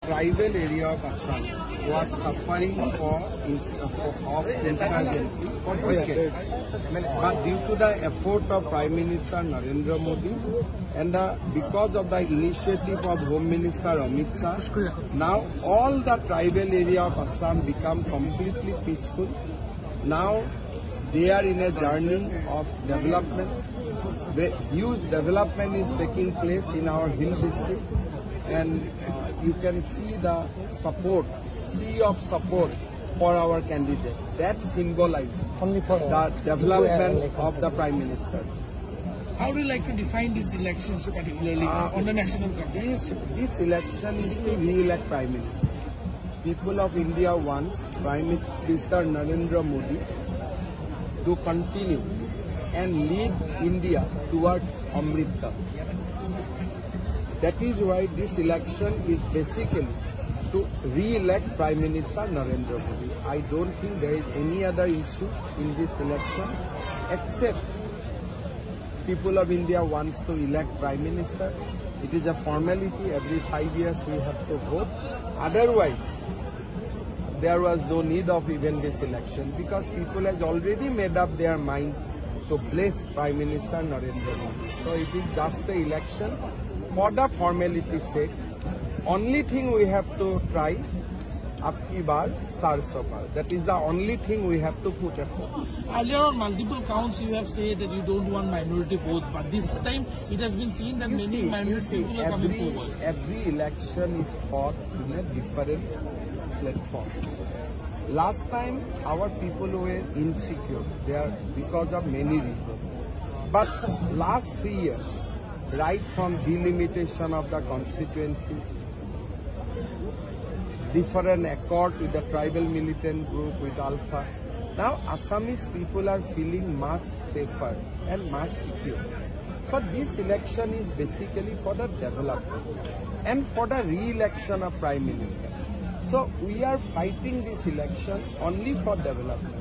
Tribal area of Assam was suffering of insurgency for decades. But due to the effort of Prime Minister Narendra Modi and because of the initiative of Home Minister Amit Shah, now all the tribal area of Assam become completely peaceful. Now they are in a journey of development. Huge development is taking place in our hill district. And you can see the support, sea of support for our candidate. That symbolizes the development of the Prime Minister. How do you like to define these elections particularly on the national context? This election is to re-elect Prime Minister. People of India wants Prime Minister Narendra Modi to continue and lead India towards Amrit Kal. That is why this election is basically to re-elect Prime Minister Narendra Modi. I don't think there is any other issue in this election except people of India wants to elect Prime Minister. It is a formality. Every 5 years we have to vote. Otherwise, there was no need of even this election because people have already made up their mind to bless Prime Minister Narendra Modi. So it is just the election. For the formality's sake, only thing we have to try, Abki Baar, Sarso Paar. That is the only thing we have to put effort. Earlier on multiple counts you have said that you don't want minority votes, but this time it has been seen that many minority people are coming forward. Every election is fought in a different platform. Last time our people were insecure because of many reasons. But last 3 years, right from delimitation of the constituency, different accord with the tribal militant group, with Alpha. Now Assamese people are feeling much safer and much secure. So this election is basically for the development and for the re-election of Prime Minister. So we are fighting this election only for development.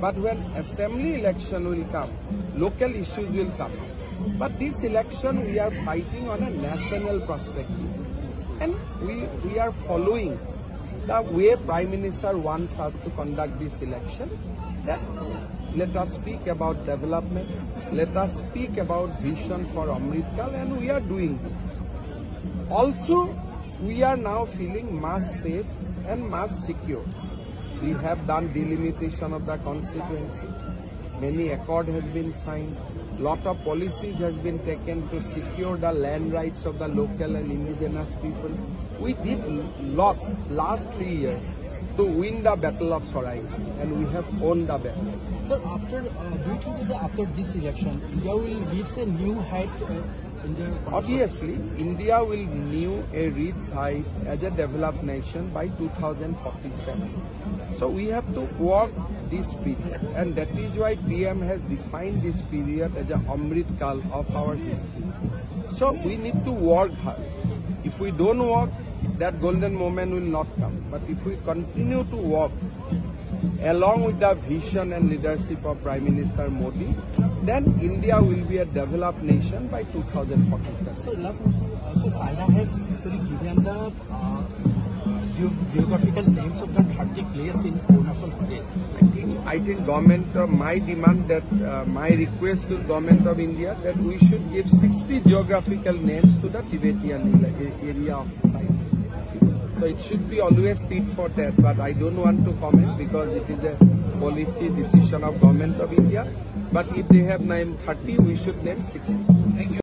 But when assembly election will come, local issues will come. But this election we are fighting on a national perspective. And we are following the way Prime Minister wants us to conduct this election. That let us speak about development, let us speak about vision for Amrit Kal, and we are doing this. Also, we are now feeling much safe and much secure. We have done delimitation of the constituency. Many accord has been signed. Lot of policies has been taken to secure the land rights of the local and indigenous people. We did lot last 3 years to win the battle of Sorai, and we have won the battle. Sir, do you think that after this election, India will reach a new height in the country? Obviously, India will reach height as a developed nation by 2047. So we have to work this period, and that is why PM has defined this period as a Amrit Kal of our history. So we need to work hard. If we don't work, that golden moment will not come. But if we continue to work along with the vision and leadership of Prime Minister Modi, then India will be a developed nation by 2047. So last question, so China has actually given the geographical names of the 30 places in Arunachal Pradesh. I think government, my demand that, my request to government of India that we should give 60 geographical names to the Tibetan area of China. So it should be always tit for tat, but I don't want to comment because it is a policy decision of government of India. But if they have named 30, we should name 60. Thank you.